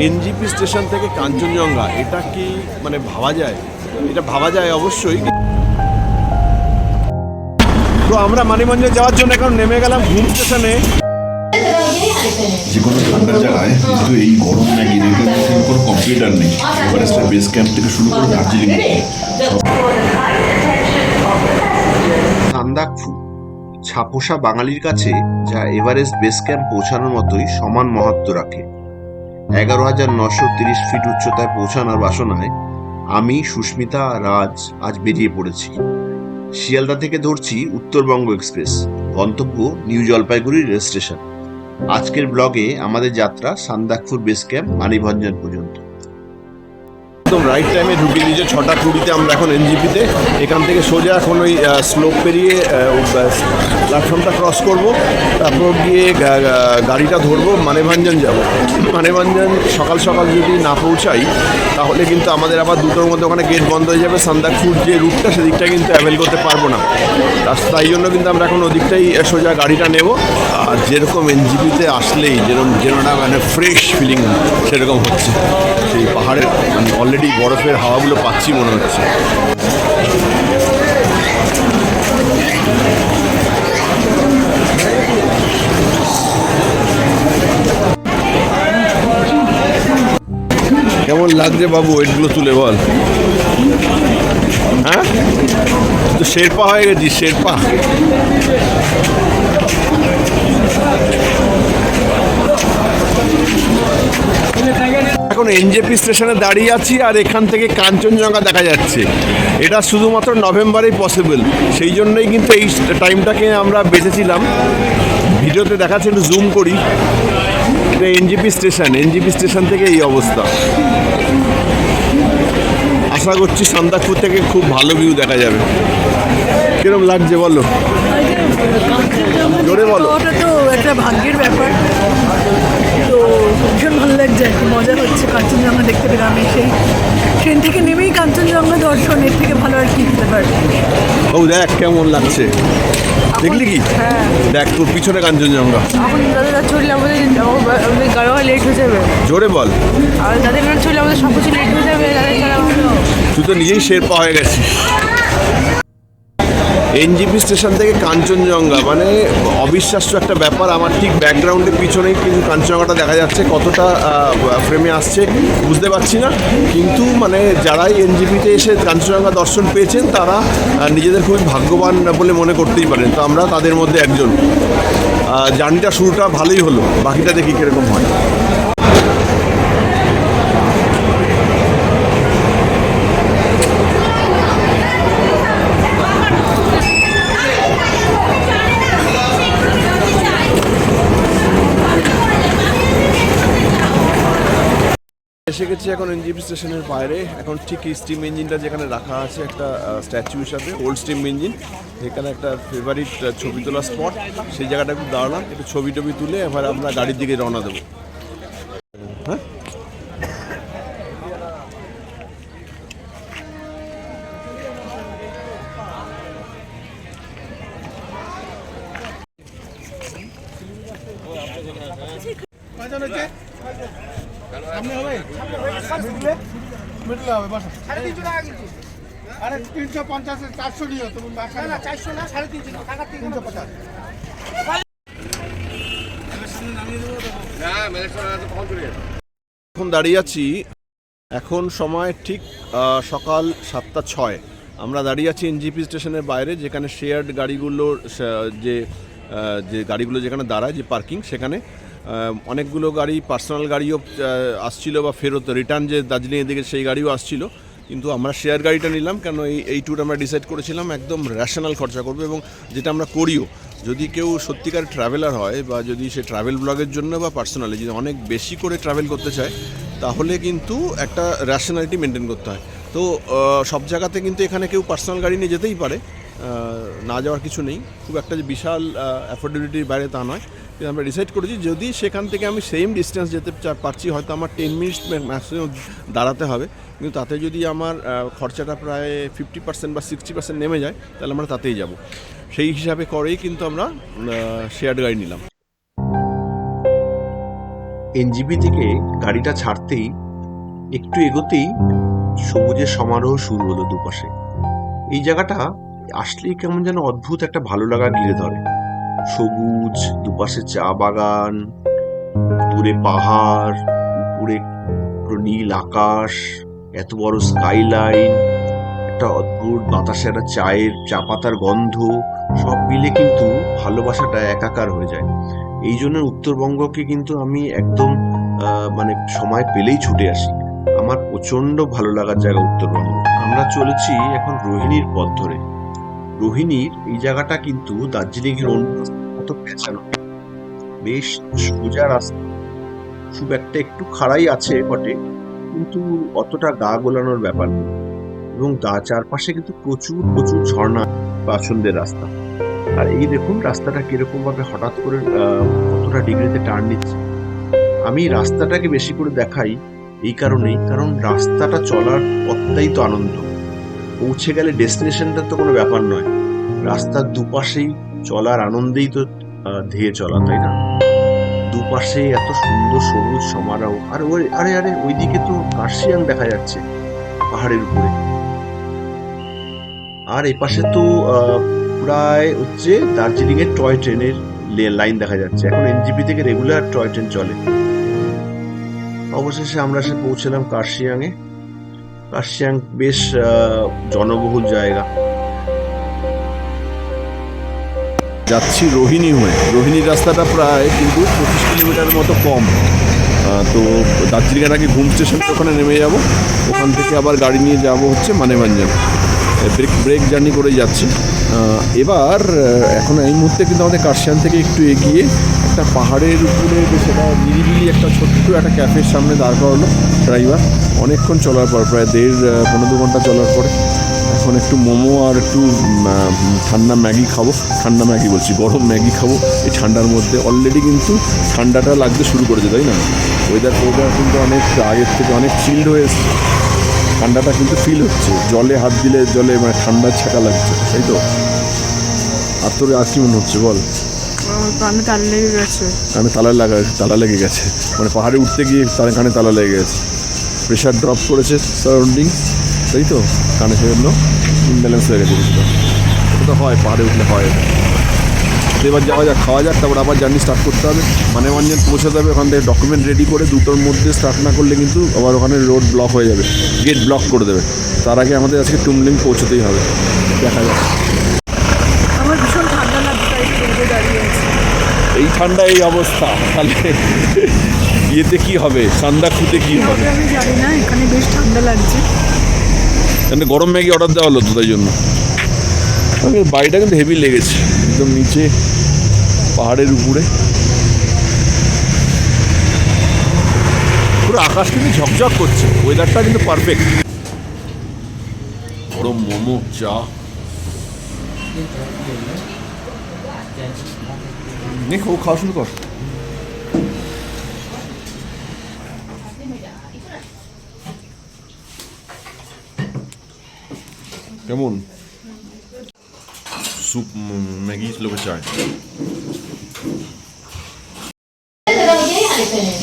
NJP station থেকে কাঞ্চনজঙ্ঘা, এটা কি মানে ভাবা যায়? এটা ভাবা যায় অবশ্যই। তো আমরা মানিকগঞ্জে যাওয়ার জন্য এখন নেমে গেলাম ঘুম স্টেশনে। যে কোনো ঠান্ডার জায়গায় কিন্তু এই গরম ম্যাগি কোনো কম্পিউটার নেই। এভারেস্টের বেস ক্যাম্প থেকে শুরু করে দার্জিলিং। সান্দাকফু ছাপোষা বাঙালির কাছে যা এভারেস্ট বেস ক্যাম্প পৌঁছানোর মতোই সমান মহত্ব রাখে। 11,930 ফিট উচ্চতায় পৌঁছানোর বাসনায় আমি, সুস্মিতা, রাজ আজ বেরিয়ে পড়েছি। শিয়ালদা থেকে ধরছি উত্তরবঙ্গ এক্সপ্রেস, গন্তব্য নিউ জলপাইগুড়ি রেল স্টেশন। আজকের ব্লগে আমাদের যাত্রা সান্দাকফুর বেস ক্যাম্প মানিকভঞ্জন পর্যন্ত। একদম রাইট টাইমে ঢুকিয়ে দিয়েছে 6:20 আমরা এখন এনজিপিতে। এখান থেকে সোজা এখন ওই স্লোপ পেরিয়ে প্ল্যাটফর্মটা ক্রস করব, তারপর গিয়ে গাড়িটা ধরবো, মানিকভঞ্জন যাব। মানিকভঞ্জন সকাল সকাল যদি না পৌঁছাই তাহলে কিন্তু আমাদের আবার 2টোর মধ্যে ওখানে গেট বন্ধ হয়ে যাবে। সান্দাকফুর যে রুটটা সেদিকটা কিন্তু অ্যাভেল করতে পারবো না। তাই জন্য কিন্তু আমরা এখন ওদিকটাই সোজা গাড়িটা নেব। আর যেরকম এনজিপিতে আসলেই যেরকম মানে ফ্রেশ ফিলিং সেরকম হচ্ছে, সেই পাহাড়ের মানে অলরেডি বরফের হাওয়াগুলো পাচ্ছি মনে হচ্ছে। কেমন লাগছে বাবু ওয়েটগুলো তুলে বল? হ্যাঁ, তো শেরপা হয়ে গেছিস, শেরপা। এখন এনজেপি স্টেশনে দাঁড়িয়ে আছি আর এখান থেকে কাঞ্চনজঙ্ঘা দেখা যাচ্ছে। এটা শুধুমাত্র নভেম্বরেই পসিবল, সেই জন্যই কিন্তু এই টাইমটাকে আমরা বেঁচেছিলাম। ভিডিওতে দেখাচ্ছে, একটু জুম করি। এটা এনজেপি স্টেশন থেকে এই অবস্থা। আশা করছি সান্দাকফু থেকে খুব ভালো ভিউ দেখা যাবে। কিরকম লাগছে বলো, জোরে বলো। ওটা তো একটা ভাগ্যের ব্যাপার, তো ভীষণ ভালো লাগছে, একটু মজা হচ্ছে কাঞ্চনজঙ্ঘা দেখতে পেলাম। আমি সেই ট্রেন থেকে নেমেই কাঞ্চনজঙ্ঘা দর্শন, এর থেকে ভালো আর কি হতে পারে। ও দেখ কেমন লাগছে, দেখলি কি? হ্যাঁ, দেখ তোর পিছনে কাঞ্চনজঙ্ঘা। এখন দাদা চললে আমাদের গাড়ি লেট হয়ে যাবে। জোরে বল। আর যাদের না চললে আমাদের সব কিছু লেট হয়ে যাবে। তুই তো নিজেই শেরপা হয়ে গেছিস। এনজিপি স্টেশন থেকে কাঞ্চনজঙ্ঘা মানে অবিশ্বাস্য একটা ব্যাপার। আমার ঠিক ব্যাকগ্রাউন্ডের পিছনেই কিন্তু কাঞ্চনজঙ্ঘাটা দেখা যাচ্ছে। কতটা ফ্রেমে আসছে বুঝতে পারছি না, কিন্তু মানে যারাই এনজিপিতে এসে কাঞ্চনজঙ্ঘা দর্শন পেয়েছেন তারা নিজেদের খুবই ভাগ্যবান বলে মনে করতেই পারেন। তো আমরা তাদের মধ্যে একজন। জার্নিটা শুরুটা ভালোই হলো, বাকিটা দেখি কীরকম হয়। এসে গেছি এখন এনজিপি স্টেশনের বাইরে। এখন ঠিক স্টিম ইঞ্জিনটা যেখানে রাখা আছে একটা স্ট্যাচু হিসাবে, ওল্ড স্টিম ইঞ্জিন, এখানে একটা ফেভারিট ছবি তোলা স্পট। সেই জায়গাটা একটু দাঁড়ালাম, একটু ছবি টবি তুলে এবার আমরা গাড়ির দিকে রওনা দেবো। হ্যাঁ, মিটলে হবে, বসো। 350 টাকা কিন্তু। আরে 350 400 নিও তুমি। না 400 না, 350 টাকা, 350। এখন দাঁড়িয়ে আছি, এখন সময় ঠিক সকাল 7:06। আমরা দাঁড়িয়ে আছি এনজিপি স্টেশনের বাইরে, যেখানে শেয়ার্ড গাড়িগুলোর যে গাড়িগুলো যেখানে দাঁড়ায়, যে পার্কিং, সেখানে অনেকগুলো গাড়ি, পার্সোনাল গাড়িও আসছিল বা ফেরত রিটার্ন যে দার্জিলিংয়ের দিকে সেই গাড়িও আসছিল। কিন্তু আমরা শেয়ার গাড়িটা নিলাম, কেন এই ট্যুর আমরা ডিসাইড করেছিলাম একদম র্যাশনাল খরচা করবো, এবং যেটা আমরা করিও। যদি কেউ সত্যিকার ট্রাভেলার হয় বা যদি সে ট্রাভেল ব্লগের জন্য বা পার্সোনালি যদি অনেক বেশি করে ট্রাভেল করতে চায়, তাহলে কিন্তু একটা র্যাশনালিটি মেনটেন করতে হয়। তো সব জায়গাতে কিন্তু এখানে কেউ পার্সোনাল গাড়ি নিয়ে যেতেই পারে, না যাওয়ার কিছু নেই। খুব একটা যে বিশাল অ্যাফোর্ডেবিলিটির বাইরে তা নয়। কিন্তু আমরা ডিসাইড করেছি যদি সেখান থেকে আমি সেম ডিস্টেন্স যেতে পারছি, হয়তো আমার 10 মিনিটস ম্যাক্সিমাম দাঁড়াতে হবে, কিন্তু তাতে যদি আমার খরচাটা প্রায় 50% বা 60% নেমে যায়, তাহলে আমরা তাতেই যাব। সেই হিসাবে করেই কিন্তু আমরা শেয়ার্ড গাড়ি নিলাম। এনজিপি থেকে গাড়িটা ছাড়তেই একটু এগোতেই সবুজের সমারোহ শুরু হলো দুপাশে। এই জায়গাটা আসলেই কেমন যেন অদ্ভুত একটা ভালো লাগা ঘিরে ধরে। সবুজ, দুপাশে চা বাগান, দূরে পাহাড়, উপরে পুরো নীল আকাশ, এত বড় স্কাইলাইন, একটা অদ্ভুত বাতাসে একটা চায়ের চা পাতার গন্ধ, সব মিলে কিন্তু ভালোবাসাটা একাকার হয়ে যায়। এই জন্য উত্তরবঙ্গকে কিন্তু আমি একদম মানে সময় পেলেই ছুটে আসি। আমার প্রচন্ড ভালো লাগার জায়গা উত্তরবঙ্গ। আমরা চলেছি এখন রোহিণীর পথ ধরে। রোহিণীর এই জায়গাটা কিন্তু দার্জিলিং এর অন্য মতো পেঁচানো, বেশ সোজা রাস্তা, খুব একটু খাড়াই আছে বটে, কিন্তু অতটা গা গোলানোর ব্যাপার নেই। এবং চারপাশে কিন্তু প্রচুর প্রচুর ঝর্ণা, পছন্দের রাস্তা। আর এই দেখুন রাস্তাটা কিরকম ভাবে হঠাৎ করে কতটা ডিগ্রিতে টার্ন নিচ্ছে। আমি রাস্তাটাকে বেশি করে দেখাই এই কারণেই, কারণ রাস্তাটা চলার পথটাই তো আনন্দ। পৌঁছে গেলে ডেস্টিনেশনটা তো কোনো ব্যাপার নয়, রাস্তার দুপাশেই চলার আনন্দেই তো ধেয়ে চলা, তাই না? দুপাশে এত সুন্দর সবুজ সমারোহ। আর ওই আরে আরে ওইদিকে তো কার্শিয়াং দেখা যাচ্ছে পাহাড়ের উপরে। আর এপাশে তো প্রায় হচ্ছে দার্জিলিং এর টয় ট্রেনের লাইন দেখা যাচ্ছে। এখন এনজিপি থেকে রেগুলার টয় ট্রেন চলে। অবশেষে আমরা এসে পৌঁছলাম কার্শিয়াং এ। কার্শিয়াং বেশ জনবহুল জায়গা। যাচ্ছি রোহিণী হয়ে। রোহিণীর রাস্তাটা প্রায় কিন্তু 25 কিলোমিটারের মতো কম। তো দার্জিলিংয়ের আগে ঘুম স্টেশনের ওখানে নেমে যাব, ওখান থেকে আবার গাড়ি নিয়ে যাব হচ্ছে মানেভঞ্জন। ব্রেক জার্নি করে যাচ্ছি। এবার এখন এই মুহূর্তে কিন্তু আমাদের কার্শিয়াং থেকে একটু এগিয়ে একটা পাহাড়ের উপরে সেটা নিরিবিলি একটা ছোট্ট একটা ক্যাফের সামনে দাঁড় করালো ড্রাইভার। অনেকক্ষণ চলার পর, প্রায় 1.5-2 ঘন্টা চলার পরে এখন একটু মোমো আর একটু ঠান্ডা ম্যাগি খাবো। ঠান্ডা ম্যাগি বলছি, গরম ম্যাগি খাবো এই ঠান্ডার মধ্যে। অলরেডি কিন্তু ঠান্ডাটা লাগতে শুরু করেছে, তাই না? ওয়েদার কিন্তু অনেক আগের থেকে অনেক চিল্ড হয়ে এসছে, ঠান্ডাটা কিন্তু ফিল হচ্ছে। জলে হাত দিলে জলে মানে ঠান্ডার ছাকা লাগছে, তাই তো? আর তোর আর কি মনে হচ্ছে বল? কানে তালা লেগে গেছে। কানে তালা লেগে গেছে, মানে পাহাড়ে উঠতে গিয়ে তার কানে তালা লেগে গেছে। প্রেশার ড্রপ করেছে সারাউন্ডিং, তাই তো? কানে সেজন্য ইমব্যালেন্স হয়ে গেছে কিছুটা। এটা তো হয়, পাহাড়ে উঠলে হয়। তো এবার যাওয়া যাক, খাওয়া যাক, তারপর আবার জার্নি স্টার্ট করতে হবে। মানেভঞ্জন পৌঁছাতে হবে। ওখান থেকে ডকুমেন্ট রেডি করে 2টোর মধ্যে স্টার্ট না করলে কিন্তু আবার ওখানে রোড ব্লক হয়ে যাবে, গেট ব্লক করে দেবে। তার আগে আমাদের আজকে টুমলিং পৌঁছতেই হবে। দেখা যাক। আমার ভীষণ ঠান্ডা লাগছে, তাই ট্রেনে দাঁড়িয়ে আছি। এই ঠান্ডা এই অবস্থা, তাহলে ইয়েতে কি হবে? ঠান্ডা খুঁতে কি হবে আমি জানি না, এখানে বেশ ঠান্ডা লাগছে। এখানে গরম ম্যাগি অর্ডার দেওয়া হলো তো, তাই জন্য। বাড়িটা কিন্তু হেভি লেগেছে, একদম নিচে পাহাড়ের উপরে। পুরো আকাশ কিন্তু ঝকঝক করছে, ওয়েদারটা কিন্তু পারফেক্ট। গরম মোমো, চা, নে খাওয়া শুরু কর। কেমন স্যুপ, ম্যাগি, লোকে চায়।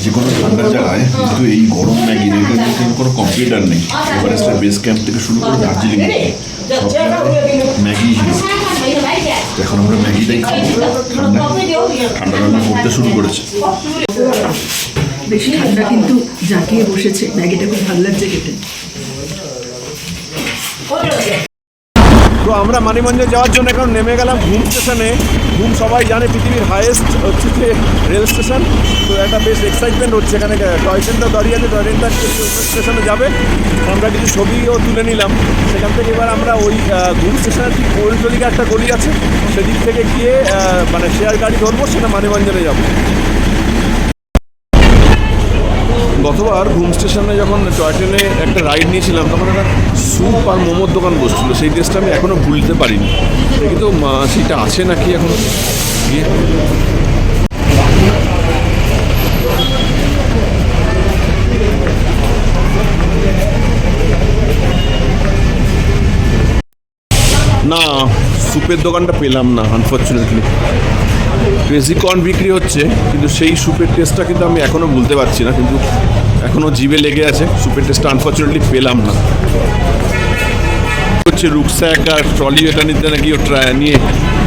যে কোনো ঠান্ডার জায়গায় কিন্তু এই গরম ম্যাগির কিন্তু কোনো কম্পিউটার নেই। এভারেস্টের বেস ক্যাম্প থেকে শুরু করে দার্জিলিং সব জায়গায় ম্যাগি হিরো। এখন আমরা ম্যাগিটাই খাবো। ঠান্ডা রান্না করতে শুরু করেছে। বেশি ঠান্ডা কিন্তু জাঁকিয়ে বসেছে। ম্যাগিটা খুব ভালো লাগছে খেতে। তো আমরা মানিভঞ্জন যাওয়ার জন্য এখন নেমে গেলাম ঘুম স্টেশনে। ঘুম সবাই জানে পৃথিবীর হাইয়েস্ট হচ্ছে যে রেল স্টেশন। তো একটা বেশ এক্সাইটমেন্ট হচ্ছে, এখানে টয় ট্রেনটা দাঁড়িয়ে আছে, টয় ট্রেনটা স্টেশনে যাবে। আমরা কিছু ছবিও তুলে নিলাম সেখান থেকে। এবার আমরা ওই ঘুম স্টেশনের ঠিক উল্টো দিকে একটা গলি আছে, সেদিক থেকে গিয়ে মানে শেয়ার গাড়ি ধরবো, সেটা মানিভঞ্জনে যাবো। গতবার ঘুম স্টেশনে যখন টয় ট্রেনে একটা রাইড নিয়েছিলাম, তখন একটা স্যুপ আর মোমোর দোকান বসছিল। সেই টেস্টটা আমি এখনও ভুলতে পারিনি। কিন্তু সেটা আছে নাকি এখন গিয়ে। না, স্যুপের দোকানটা পেলাম না আনফর্চুনেটলি। ক্রেজি কর্ন বিক্রি হচ্ছে, কিন্তু সেই স্যুপের টেস্টটা কিন্তু আমি এখনও ভুলতে পারছি না, কিন্তু এখনও জিভে লেগে আছে। স্যুপের টেস্টটা আনফর্চুনেটলি পেলাম না। হচ্ছে রুকস্যাক আর ট্রলি, এটা নিতে নাকি ও নিয়ে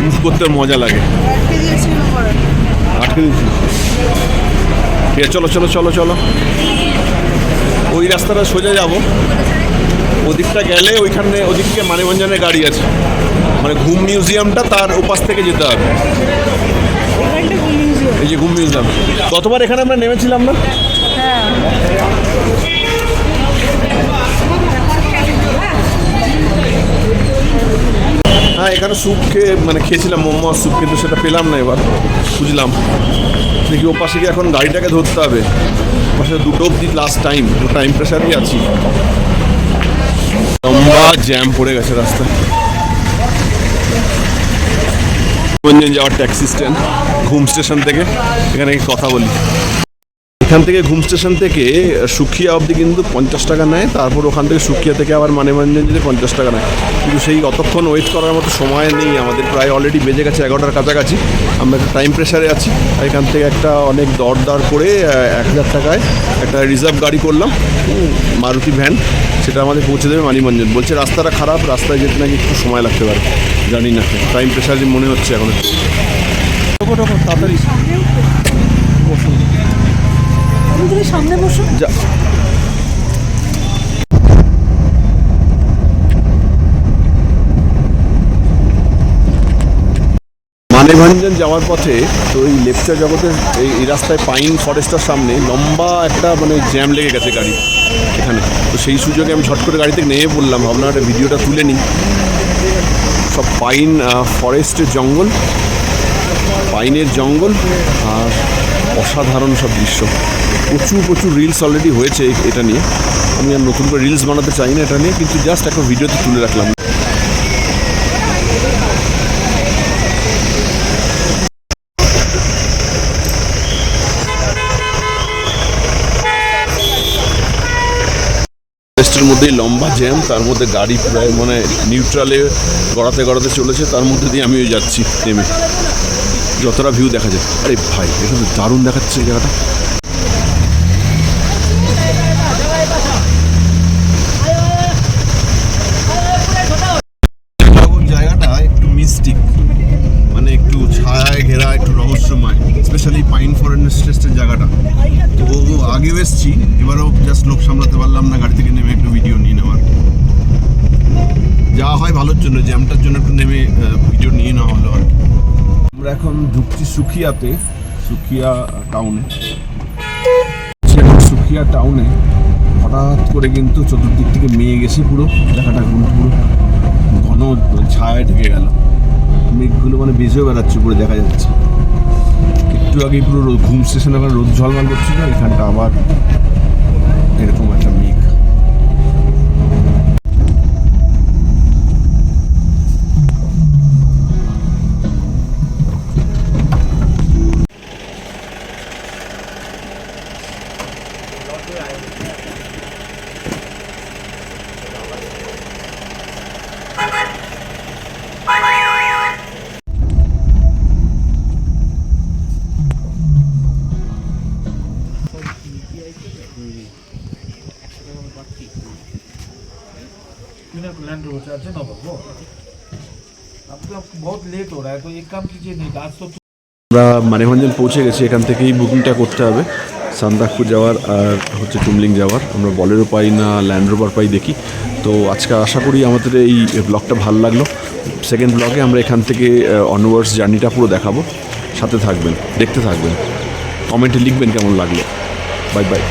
মুভ করতে মজা লাগে। আটকে দিচ্ছি। ঠিক আছে, চলো চলো চলো চলো, ওই রাস্তাটা সোজা যাব। ওদিকটা গেলে ওইখানে ওদিক থেকে মানিভঞ্জনের গাড়ি আছে, মানে ঘুম মিউজিয়ামটা তার ওপাশ থেকে যেতে হবে। এই যে ঘুম মিউজিয়াম, গতবার এখানে আমরা নেমেছিলাম না? হ্যাঁ, এখানে স্যুপ খেয়েছিলাম, মোমো স্যুপ, কিন্তু সেটা পেলাম না। এবার বুঝলাম দেখি ও পাশে গিয়ে এখন গাড়িটাকে ধরতে হবে। পাশে 2টো অবধি লাস্ট টাইম, টাইম প্রেশারই আছি। লম্বা জ্যাম পড়ে গেছে রাস্তায়। মানিভঞ্জন যাওয়ার ট্যাক্সি স্ট্যান্ড, ঘুম স্টেশন থেকে এখানে কথা বলি। এখান থেকে ঘুম স্টেশন থেকে সুখিয়া অবধি কিন্তু 50 টাকা নেয়, তারপর ওখান থেকে সুখিয়া থেকে আবার মানিভঞ্জন যেতে 50 টাকা নেয়। কিন্তু সেই অতক্ষণ ওয়েট করার মতো সময় নেই আমাদের, প্রায় অলরেডি বেজে গেছে 11টার কাছাকাছি। আমরা একটা টাইম প্রেশারে আছি। এখান থেকে একটা অনেক দর করে 1000 টাকায় একটা রিজার্ভ গাড়ি করলাম, মারুতি ভ্যান, সেটা আমাদের পৌঁছে দেবে মানিভঞ্জন। বলছে রাস্তাটা খারাপ, রাস্তায় যেতে নাকি একটু সময় লাগতে পারে, জানি না। টাইম প্রেশারই মনে হচ্ছে এখন। তাড়াতাড়ি সামনে বসো। মানিভঞ্জন যাওয়ার পথে তো এই লেপচা জগতের এই রাস্তায় পাইন ফরেস্টের সামনে লম্বা একটা জ্যাম লেগে গেছে গাড়ি এখানে। তো সেই সুযোগে আমি ঝট করে গাড়ি থেকে নেমে পড়লাম, ভাবলাম একটা ভিডিওটা তুলে নিই। সব পাইন ফরেস্টের জঙ্গল, পাইনের জঙ্গল, আর অসাধারণ সব দৃশ্য। প্রচুর রিলস অলরেডি হয়েছে এটা নিয়ে। আমি আর নতুন করে রিলস বানাতে চাই না এটা নিয়ে, কিন্তু জাস্ট একটা ভিডিওতে তুলে রাখলাম। ফরেস্টের মধ্যেই লম্বা জ্যাম, তার মধ্যে গাড়ি প্রায় নিউট্রালে গড়াতে চলেছে, তার মধ্যে দিয়ে আমিও যাচ্ছি নেমে। যতটা ভিউ দেখা যায়, আরে ভাই এটা তো দারুণ দেখাচ্ছে এই জায়গাটা। জায়গাটা একটু মিস্টিক, একটু ছায়ায় ঘেরা, একটু রহস্যময়, স্পেশালি পাইন ফরেস্টের জায়গাটা। তো আগেও এসছি, এবারও জাস্ট লোক সামলাতে পারলাম না, গাড়ি থেকে নেমে একটু ভিডিও নিয়ে নেওয়ার। যাওয়া হয় ভালোর জন্য, জ্যামটার জন্য একটু নেমে ভিডিও নিয়ে নেওয়া হলো আর কি। আমরা এখন ঢুকছি সুখিয়াতে, সুখিয়া টাউনে। সুখিয়া টাউনে হঠাৎ করে কিন্তু চতুর্দিক থেকে মেয়ে গেছে, পুরো জায়গাটা পুরো ঘন ছায়ায় ঢেকে গেল। মেঘগুলো বেজেও বেড়াচ্ছে, উপরে দেখা যাচ্ছে। একটু আগে পুরো ঘুম স্টেশনে ওখানে রোদ ঝলমাল করছিল, এখানটা আবার এরকম একটা মেঘ। लैंड रोड चार्ज ना बाबू, अब तो बहुत लेट हो रहा है, तो एक काम कीजिए, नहीं आज तो আমরা মানিভঞ্জন পৌঁছে গেছি। এখান থেকেই বুকিংটা করতে হবে, সান্দাকপুর যাওয়ার আর টুমলিং যাওয়ার। আমরা বলেরো পাই না ল্যান্ড রোভার পাই দেখি। তো আজকে আশা করি আমাদের এই ব্লগটা ভালো লাগলো। সেকেন্ড ব্লগে আমরা এখান থেকে অনওয়ার্ডস জার্নিটা পুরো দেখাবো। সাথে থাকবেন, দেখতে থাকবেন, কমেন্টে লিখবেন কেমন লাগলো। Bye bye.